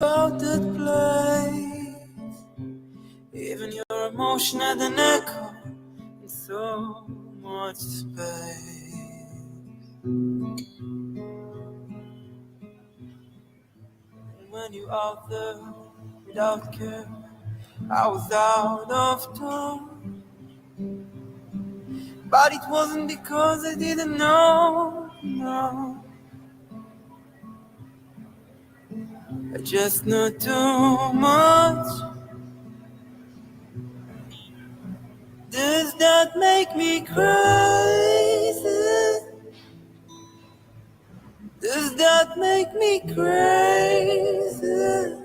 about that place. Even your emotion had an echo in so much space. And when you out there without care, I was out of tone. But it wasn't because I didn't know, no. I just knew too much. Does that make me crazy? Does that make me crazy?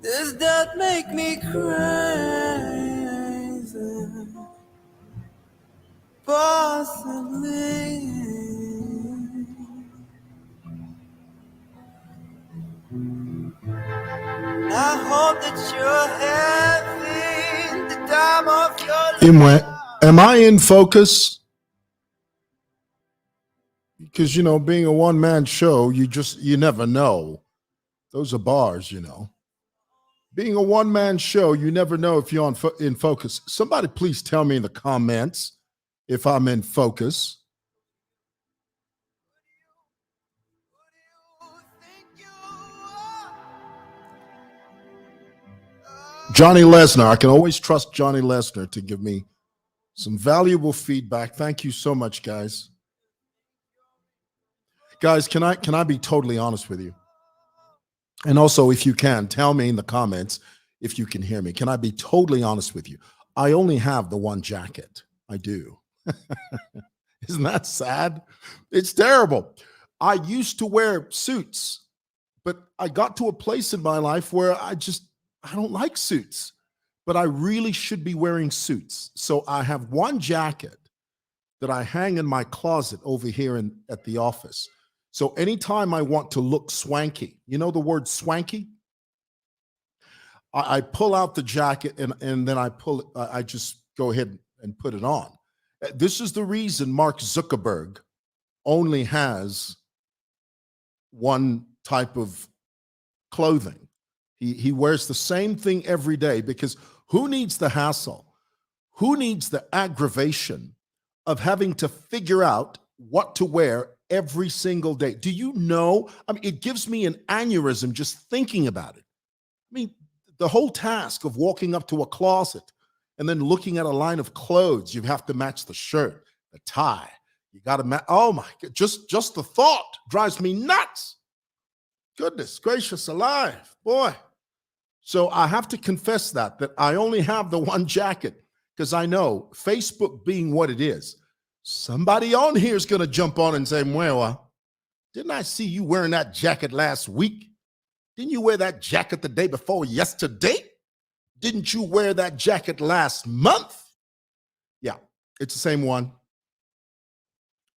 Does that make me crazy? Possibly. I hope that you're having the time of your life. Am I in focus? Because, you know, being a one-man show, you never know. Those are bars, you know. Being a one-man show, you never know if you're in focus. Somebody please tell me in the comments if I'm in focus. Johnny Lesnar. I can always trust Johnny Lesnar to give me some valuable feedback. Thank you so much, guys. Guys, can I be totally honest with you? And also, if you can, tell me in the comments if you can hear me. Can I be totally honest with you? I only have the one jacket. I do. Isn't that sad? It's terrible. I used to wear suits, but I got to a place in my life where I don't like suits, but I really should be wearing suits. So I have one jacket that I hang in my closet over here at the office. So anytime I want to look swanky, you know the word swanky? I pull out the jacket and then I just go ahead and put it on. This is the reason Mark Zuckerberg only has one type of clothing. He wears the same thing every day because who needs the hassle? Who needs the aggravation of having to figure out what to wear every single day? Do you know? I mean, it gives me an aneurysm just thinking about it. I mean, the whole task of walking up to a closet and then looking at a line of clothes, you have to match the shirt, the tie. You got to match. Oh my God, just the thought drives me nuts. Goodness gracious alive, boy. So I have to confess that I only have the one jacket because I know Facebook being what it is, somebody on here is going to jump on and say, well, didn't I see you wearing that jacket last week? Didn't you wear that jacket the day before yesterday? Didn't you wear that jacket last month? Yeah, it's the same one.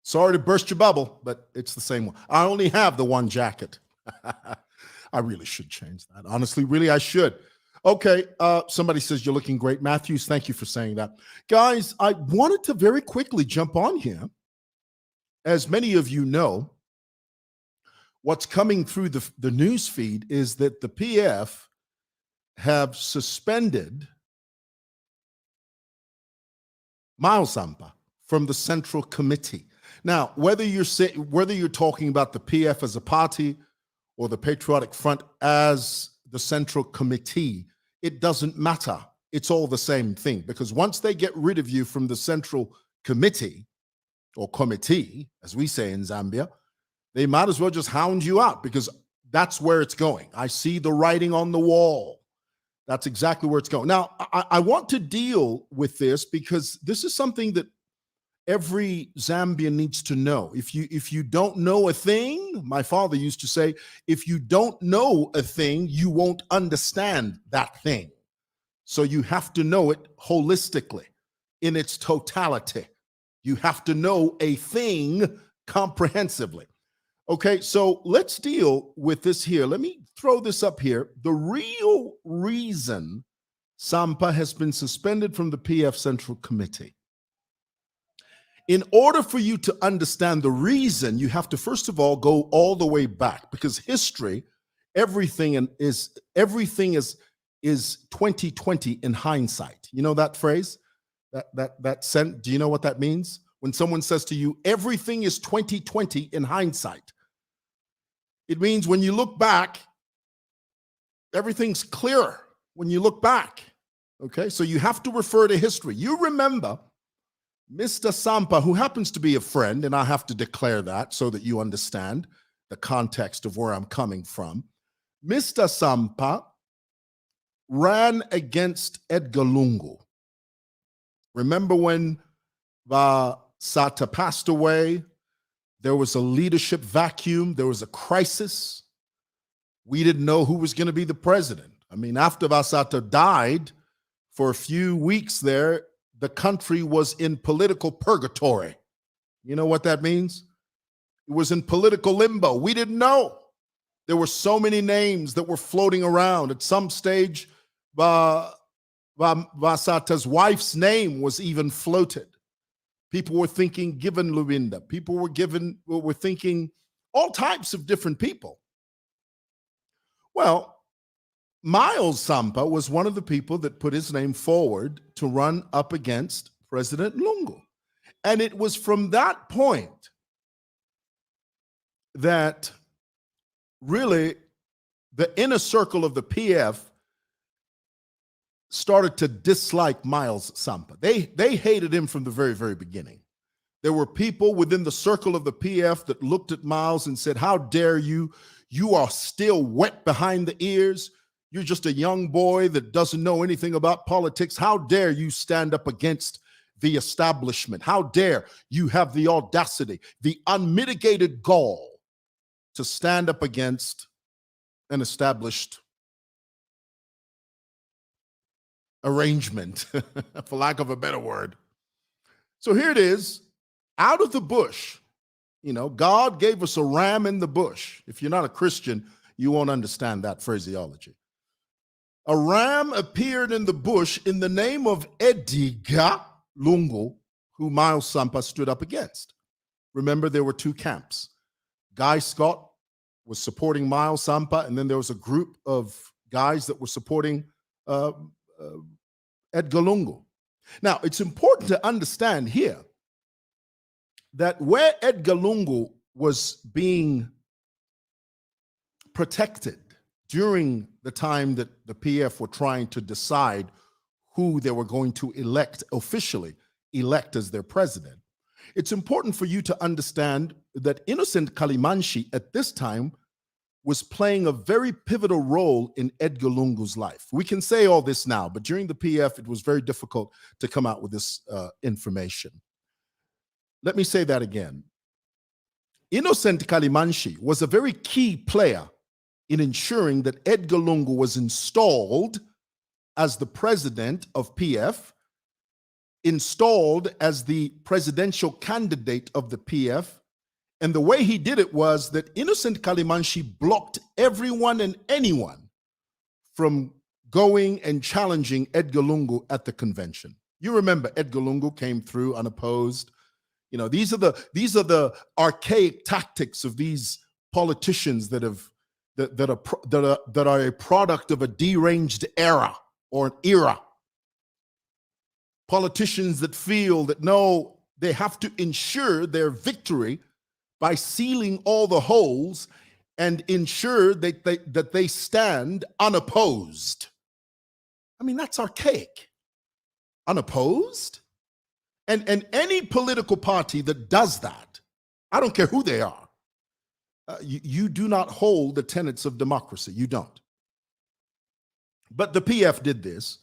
Sorry to burst your bubble, but it's the same one. I only have the one jacket. I really should change that. Honestly, really, I should. Okay, somebody says you're looking great. Matthews, thank you for saying that. Guys, I wanted to very quickly jump on here. As many of you know, what's coming through the news feed is that the PF have suspended Sampa from the Central Committee. Now, whether you're talking about the PF as a party or the Patriotic Front as the Central Committee, it doesn't matter. It's all the same thing, because once they get rid of you from the Central Committee, or committee, as we say in Zambia, they might as well just hound you out, because that's where it's going. I see the writing on the wall. That's exactly where it's going. Now, I want to deal with this because this is something that every Zambian needs to know. If you don't know a thing, my father used to say, if you don't know a thing, you won't understand that thing. So you have to know it holistically, in its totality. You have to know a thing comprehensively. Okay, so let's deal with this here. Let me throw this up here. The real reason Sampa has been suspended from the PF Central Committee. In order for you to understand the reason, you have to, first of all, go all the way back, because history everything is 2020 in hindsight. You know that phrase? Do you know what that means? When someone says to you, everything is 2020 in hindsight. It means when you look back, everything's clearer when you look back. Okay, so you have to refer to history. You remember Mr. Sampa, who happens to be a friend, and I have to declare that so that you understand the context of where I'm coming from. Mr. Sampa ran against Edgar Lungu. Remember when Sata passed away? There was a leadership vacuum. There was a crisis. We didn't know who was going to be the president. I mean, after Vasata died, for a few weeks there, the country was in political purgatory. You know what that means? It was in political limbo. We didn't know. There were so many names that were floating around. At some stage, Vasata's wife's name was even floated. People were thinking given Luinda. People were thinking all types of different people. Well, Miles Sampa was one of the people that put his name forward to run up against President Lungu. And it was from that point that really the inner circle of the PF started to dislike Miles Sampa. They hated him from the very, very beginning. There were people within the circle of the PF that looked at Miles and said, how dare you? You are still wet behind the ears. You're just a young boy that doesn't know anything about politics. How dare you stand up against the establishment? How dare you have the audacity, the unmitigated gall to stand up against an established arrangement, for lack of a better word. So here it is, out of the bush. You know, God gave us a ram in the bush. If you're not a Christian, you won't understand that phraseology. A ram appeared in the bush in the name of Edgar Lungu, who Miles Sampa stood up against. Remember, there were two camps. Guy Scott was supporting Miles Sampa, and then there was a group of guys that were supporting Edgar Lungu. Now, it's important to understand here that where Edgar Lungu was being protected during the time that the PF were trying to decide who they were going to officially elect as their president, it's important for you to understand that Innocent Kalimanshi at this time was playing a very pivotal role in Edgar Lungu's life. We can say all this now, but during the PF, it was very difficult to come out with this information. Let me say that again. Innocent Kalimanshi was a very key player in ensuring that Edgar Lungu was installed as the president of PF, installed as the presidential candidate of the PF. And the way he did it was that Innocent Kalimanshi blocked everyone and anyone from going and challenging Edgar Lungu at the convention. You remember Edgar Lungu came through unopposed. You know, these are the archaic tactics of these politicians that are a product of a deranged era or an era. Politicians that feel that no, they have to ensure their victory by sealing all the holes and ensure that they stand unopposed. I mean, that's archaic. Unopposed? And any political party that does that, I don't care who they are, you do not hold the tenets of democracy. You don't. But the PF did this,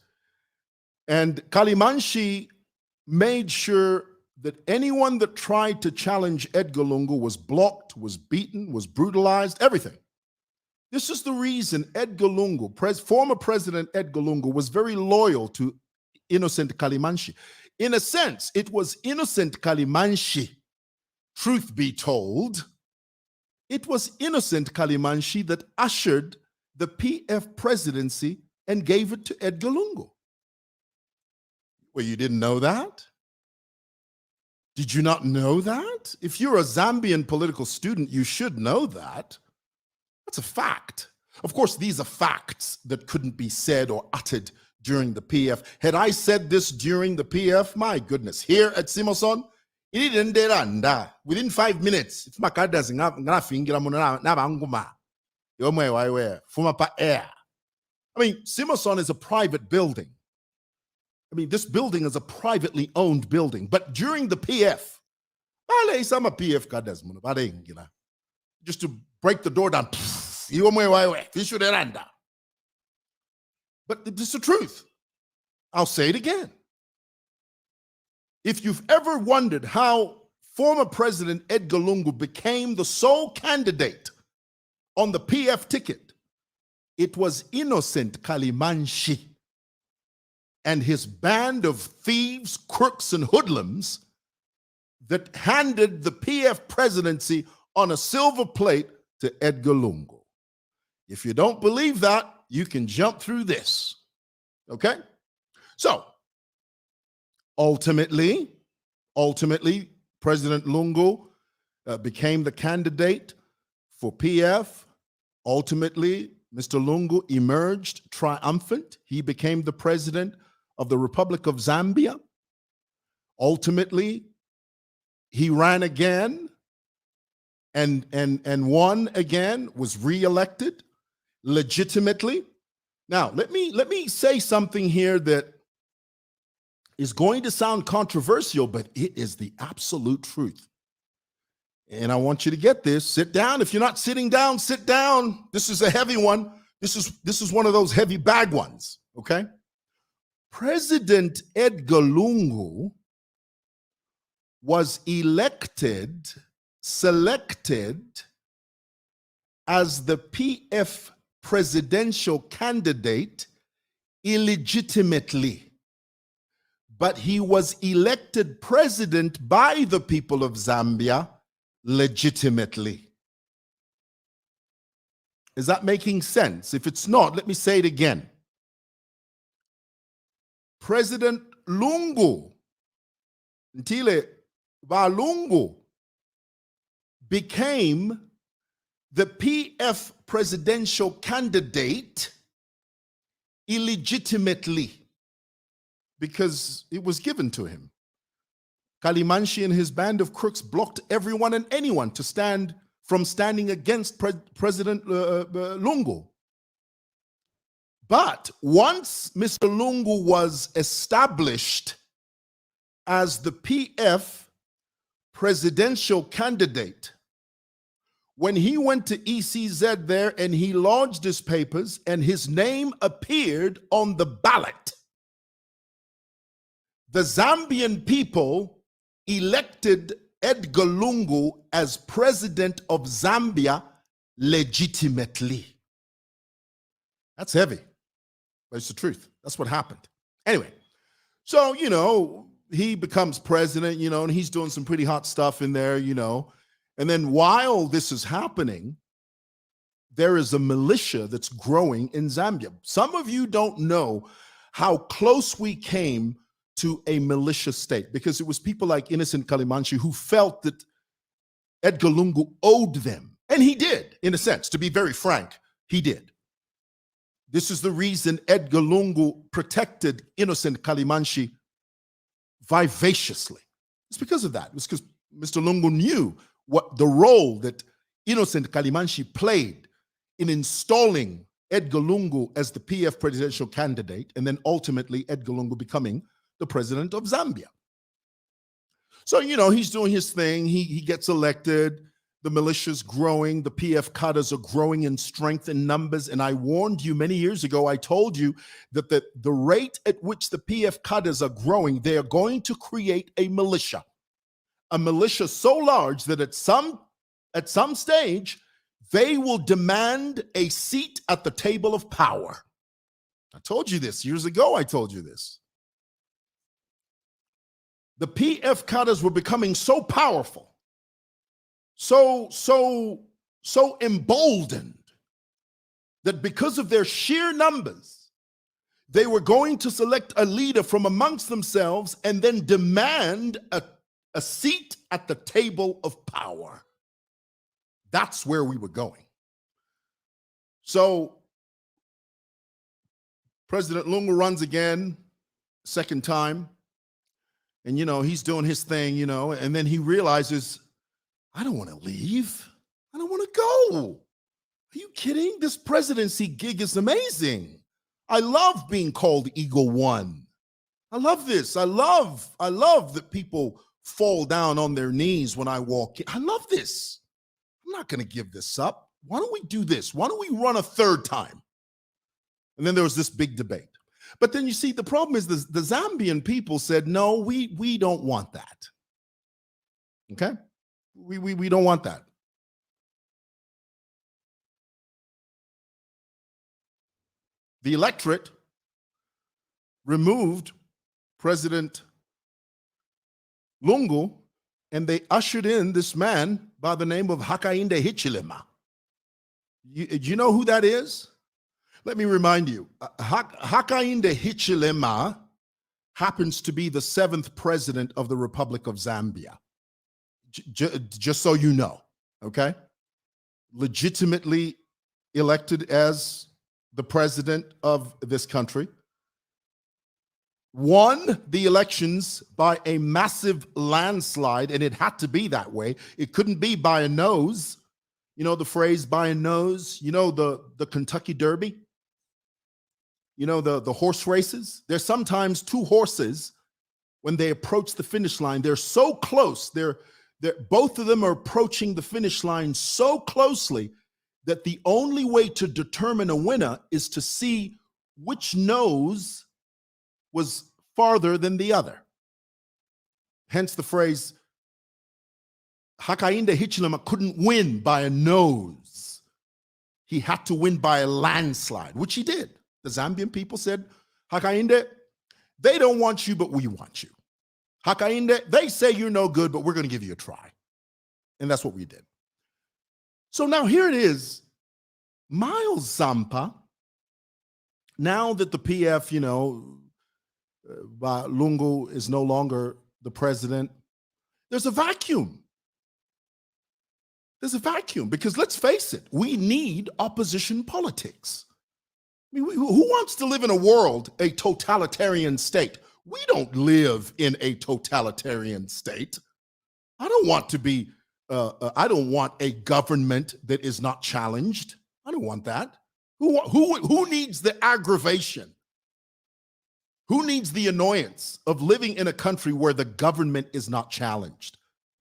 and Kalimanshi made sure that anyone that tried to challenge Edgar Lungu was blocked, was beaten, was brutalized, everything. This is the reason Edgar Lungu, former President Edgar Lungu, was very loyal to Innocent Kalimanshi. In a sense, it was Innocent Kalimanshi, truth be told, it was Innocent Kalimanshi that ushered the PF presidency and gave it to Edgar Lungu. Well, you didn't know that? Did you not know that? If you're a Zambian political student, you should know that. That's a fact. Of course, these are facts that couldn't be said or uttered during the PF. Had I said this during the PF, my goodness, here at Simoson, within 5 minutes, if my card doesn't have air. I mean, Simoson is a private building. I mean, this building is a privately owned building. But during the PF, just to break the door down. But this is the truth. I'll say it again. If you've ever wondered how former President Edgar Lungu became the sole candidate on the PF ticket, it was Innocent Kalimanshi and his band of thieves, crooks, and hoodlums that handed the PF presidency on a silver plate to Edgar Lungu. If you don't believe that, you can jump through this. Okay? So, ultimately, President Lungu became the candidate for PF. Ultimately, Mr. Lungu emerged triumphant. He became the president of the Republic of Zambia. Ultimately, he ran again and won again, was reelected legitimately. Now, let me say something here that is going to sound controversial, but it is the absolute truth. And I want you to get this. Sit down. If you're not sitting down, sit down. This is a heavy one. This is one of those heavy bag ones, okay? President Edgar Lungu was selected as the PF presidential candidate illegitimately, but he was elected president by the people of Zambia legitimately. Is that making sense? If it's not, let me say it again. President Lungu, Ntile Lungu, became the PF presidential candidate illegitimately because it was given to him. Kalimanshi and his band of crooks blocked everyone and anyone from standing against President Lungu. But once Mr. Lungu was established as the PF presidential candidate, when he went to ECZ there and he lodged his papers and his name appeared on the ballot, the Zambian people elected Edgar Lungu as president of Zambia legitimately. That's heavy, but it's the truth. That's what happened. Anyway, so, he becomes president, and he's doing some pretty hot stuff in there, And then while this is happening, there is a militia that's growing in Zambia. Some of you don't know how close we came to a militia state because it was people like Innocent Kalimanshi who felt that Edgar Lungu owed them. And he did, in a sense, to be very frank, he did. This is the reason Edgar Lungu protected Innocent Kalimanshi vivaciously. It's because of that. It's because Mr. Lungu knew what the role that Innocent Kalimanshi played in installing Edgar Lungu as the PF presidential candidate, and then ultimately Edgar Lungu becoming the president of Zambia. So, he's doing his thing. He gets elected. The militia's growing. The PF cadres are growing in strength and numbers. And I warned you many years ago, I told you that the rate at which the PF cadres are growing, they are going to create a militia so large that at some stage, they will demand a seat at the table of power. I told you this years ago. I told you this. The PF cadres were becoming so powerful, so emboldened, that because of their sheer numbers, they were going to select a leader from amongst themselves and then demand a seat at the table of power. That's where we were going. So President Lungu runs again, second time. And, he's doing his thing, and then he realizes, I don't want to leave. I don't want to go. Are you kidding? This presidency gig is amazing. I love being called Eagle One. I love this. I love that people fall down on their knees when I walk in. I love this. I'm not going to give this up. Why don't we do this? Why don't we run a third time? And then there was this big debate. But then you see, the problem is the Zambian people said, no, we don't want that. Okay? We don't want that. The electorate removed President Lungu, and they ushered in this man by the name of Hakainde Hichilema. Do you know who that is? Let me remind you, Hakainde Hichilema happens to be the 7th president of the Republic of Zambia. Just so you know, okay? Legitimately elected as the president of this country. Won the elections by a massive landslide, and it had to be that way. It couldn't be by a nose. You know the phrase by a nose? You know the Kentucky Derby? You know the horse races? There's sometimes two horses, when they approach the finish line, they're so close. They're both of them are approaching the finish line so closely that the only way to determine a winner is to see which nose was farther than the other. Hence the phrase, Hakainde Hichilema couldn't win by a nose. He had to win by a landslide, which he did. The Zambian people said, Hakainde, they don't want you, but we want you. Hakainde, they say you're no good, but we're going to give you a try. And that's what we did. So now here it is. Miles Sampa, now that the PF, Lungu is no longer the president, there's a vacuum. There's a vacuum because let's face it, we need opposition politics. I mean, who wants to live in a world, a totalitarian state? We don't live in a totalitarian state. I don't want to be, I don't want a government that is not challenged. I don't want that. Who needs the aggravation? Who needs the annoyance of living in a country where the government is not challenged?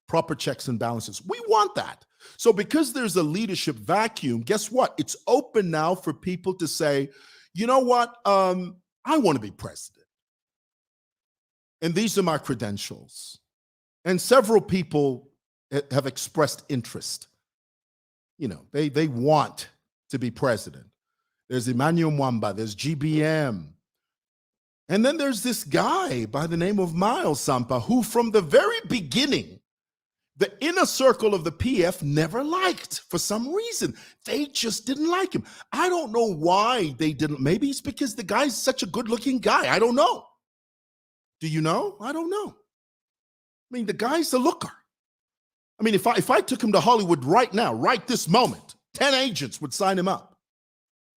Proper checks and balances. We want that. So because there's a leadership vacuum, guess what? It's open now for people to say, you know what? I want to be president. And these are my credentials. And several people have expressed interest. They want to be president. There's Emmanuel Mwamba, there's GBM. And then there's this guy by the name of Miles Sampa, who from the very beginning, the inner circle of the PF never liked for some reason. They just didn't like him. I don't know why they didn't. Maybe it's because the guy's such a good-looking guy. I don't know. Do you know? I don't know. I mean, the guy's a looker. I mean, if I took him to Hollywood right now, right this moment, 10 agents would sign him up.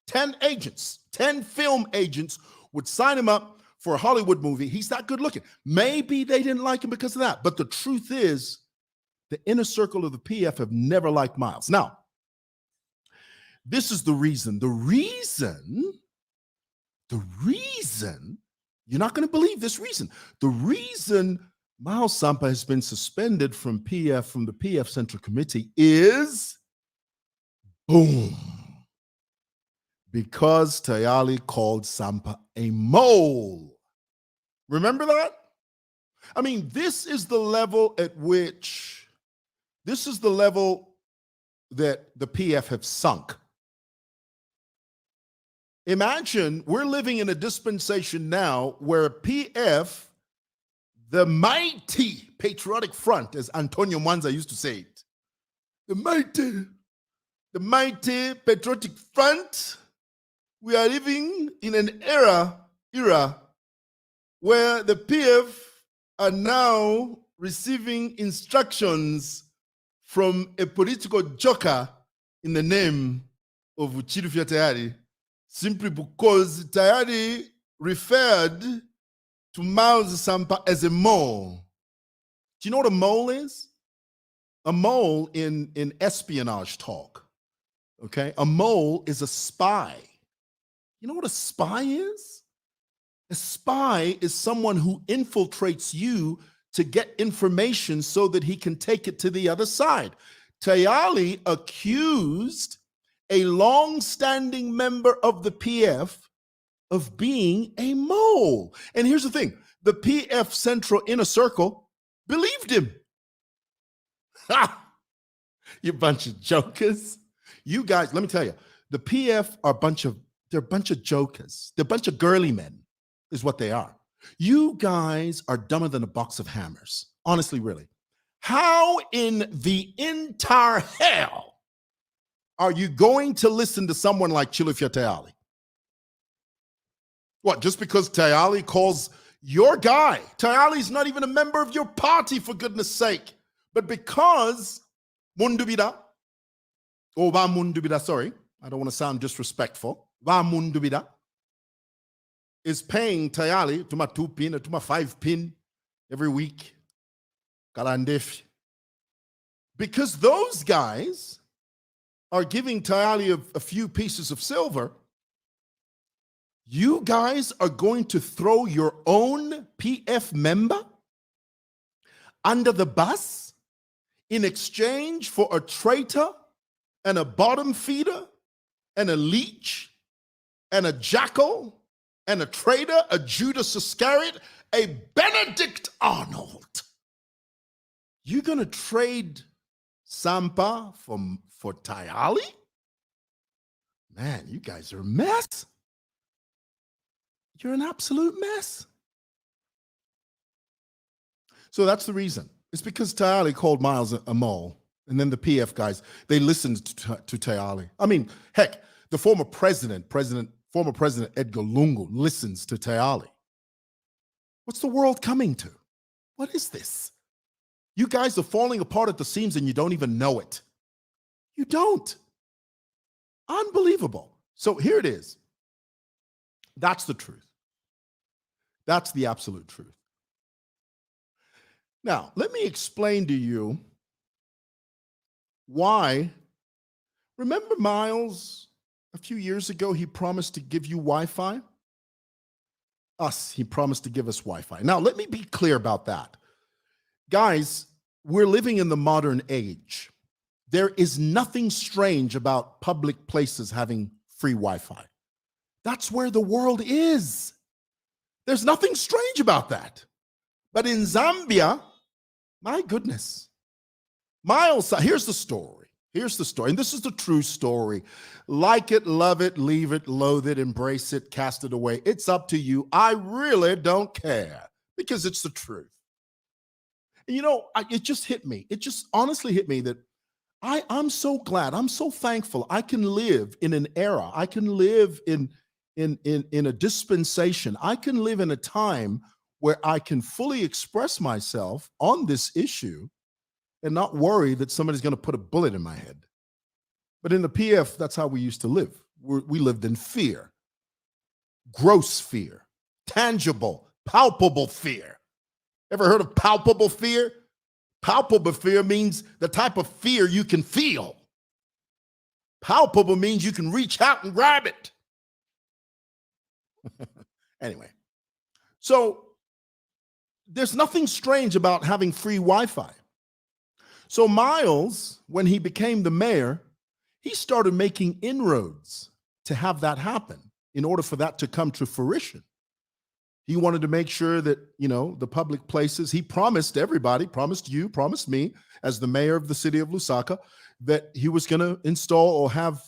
10 agents, 10 film agents would sign him up for a Hollywood movie. He's that good looking. Maybe they didn't like him because of that. But the truth is, the inner circle of the PF have never liked Miles. Now, this is the reason. The reason, you're not going to believe this reason. The reason Miles Sampa has been suspended from the PF Central Committee is, boom, because Tayali called Sampa a mole. Remember that? I mean, this is the level that the PF have sunk. Imagine we're living in a dispensation now where PF, the mighty patriotic front, as Antonio Mwanza used to say it, the mighty patriotic front, we are living in an era where the PF are now receiving instructions from a political joker in the name of Chilufya Tayari simply because Tayari referred to Miles Sampa as a mole. Do you know what a mole is? A mole in espionage talk, okay? A mole is a spy. You know what a spy is? A spy is someone who infiltrates you to get information so that he can take it to the other side. Tayali accused a long-standing member of the PF of being a mole. And here's the thing, the PF Central Inner Circle believed him. Ha! You bunch of jokers. You guys, let me tell you, the PF are they're a bunch of jokers. They're a bunch of girly men, is what they are. You guys are dumber than a box of hammers. Honestly, really. How in the entire hell are you going to listen to someone like Chilufya Tayali? What, just because Tayali calls your guy, Tayali's not even a member of your party, for goodness sake, but because Mundubida, or Va Mundubida, sorry, I don't want to sound disrespectful, Va Mundubida is paying Tayali to my 2 pin or to my 5 pin every week. Kalandef. Because those guys are giving Tayali a few pieces of silver, you guys are going to throw your own PF member under the bus in exchange for a traitor and a bottom feeder and a leech and a jackal and a traitor, a Judas Iscariot, a Benedict Arnold. You're going to trade Sampa for Tayali? Man, you guys are a mess. You're an absolute mess. So that's the reason. It's because Tayali called Miles a mole. And then the PF guys, they listened to Tayali. I mean, heck, the former president Edgar Lungu listens to Tayali. What's the world coming to? What is this? You guys are falling apart at the seams and you don't even know it. You don't. Unbelievable. So here it is. That's the truth. That's the absolute truth. Now, let me explain to you why. Remember Miles, a few years ago, he promised to give you Wi-Fi? He promised to give us Wi-Fi. Now, let me be clear about that. Guys, we're living in the modern age. There is nothing strange about public places having free Wi-Fi. That's where the world is. There's nothing strange about that. But in Zambia, my goodness. Miles, here's the story. Here's the story. And this is the true story. Like it, love it, leave it, loathe it, embrace it, cast it away. It's up to you. I really don't care because it's the truth. And you know, it just hit me. It just honestly hit me that I'm so glad. I'm so thankful I can live in an era. I can live in a dispensation. I can live in a time where I can fully express myself on this issue and not worry that somebody's going to put a bullet in my head. But in the PF, that's how we used to live. We lived in fear, gross fear, tangible, palpable fear. Ever heard of palpable fear? Palpable fear means the type of fear you can feel. Palpable means you can reach out and grab it. Anyway, so there's nothing strange about having free Wi-Fi. So Miles, when he became the mayor, he started making inroads to have that happen in order for that to come to fruition. He wanted to make sure that, you know, the public places, he promised everybody, promised you, promised me as the mayor of the city of Lusaka, that he was going to install or have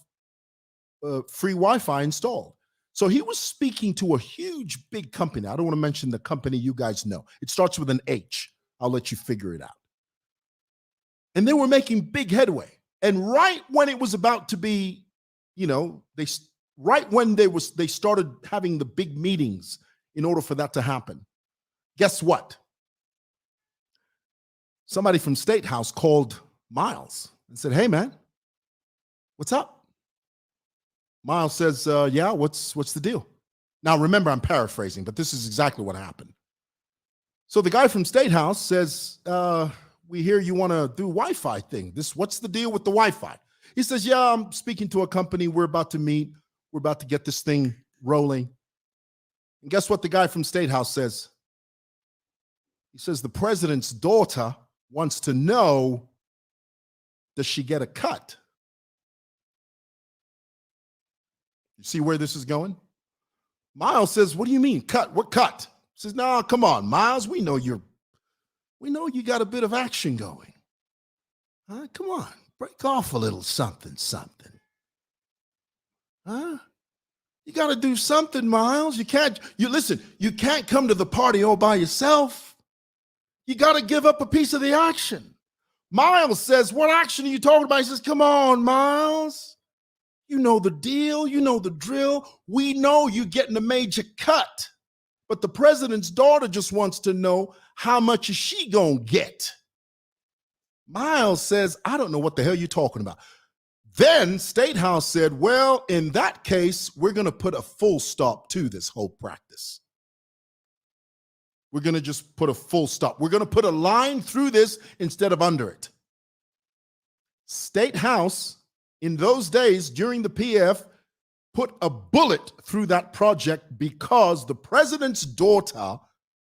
free Wi-Fi installed. So he was speaking to a huge, big company. I don't want to mention the company you guys know. It starts with an H. I'll let you figure it out. And they were making big headway. And right when it was about to be, you know, they started having the big meetings in order for that to happen. Guess what? Somebody from State House called Miles and said, "Hey, man, what's up? Miles says, yeah, what's the deal? Now, remember, I'm paraphrasing, but this is exactly what happened. So the guy from State House says, we hear you want to do Wi-Fi thing. What's the deal with the Wi-Fi? He says, yeah, I'm speaking to a company. We're about to meet. We're about to get this thing rolling. And guess what the guy from State House says? He says, the president's daughter wants to know, does she get a cut? You see where this is going? Miles says, what do you mean, cut? What cut? He says, no, come on, Miles. We know you got a bit of action going. Huh? Come on, break off a little something. Huh? You got to do something, Miles. You can't come to the party all by yourself. You got to give up a piece of the action. Miles says, what action are you talking about? He says, come on, Miles. You know the deal. You know the drill. We know you're getting a major cut. But the president's daughter just wants to know, how much is she going to get? Miles says, I don't know what the hell you're talking about. Then State House said, well, in that case, we're going to put a full stop to this whole practice. We're going to just put a full stop. We're going to put a line through this instead of under it. State House, in those days during the PF, put a bullet through that project because the president's daughter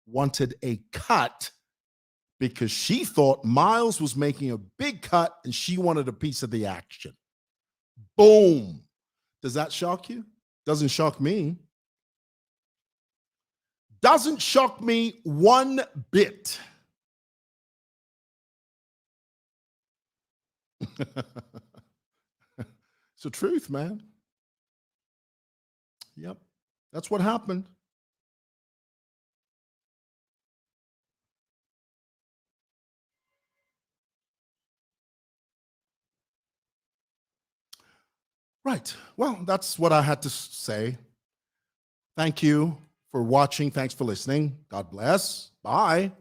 wanted a cut because she thought Miles was making a big cut and she wanted a piece of the action. Boom. Does that shock you? Doesn't shock me. Doesn't shock me one bit. It's the truth, man. Yep, that's what happened. Right. Well, that's what I had to say. Thank you for watching. Thanks for listening. God bless. Bye.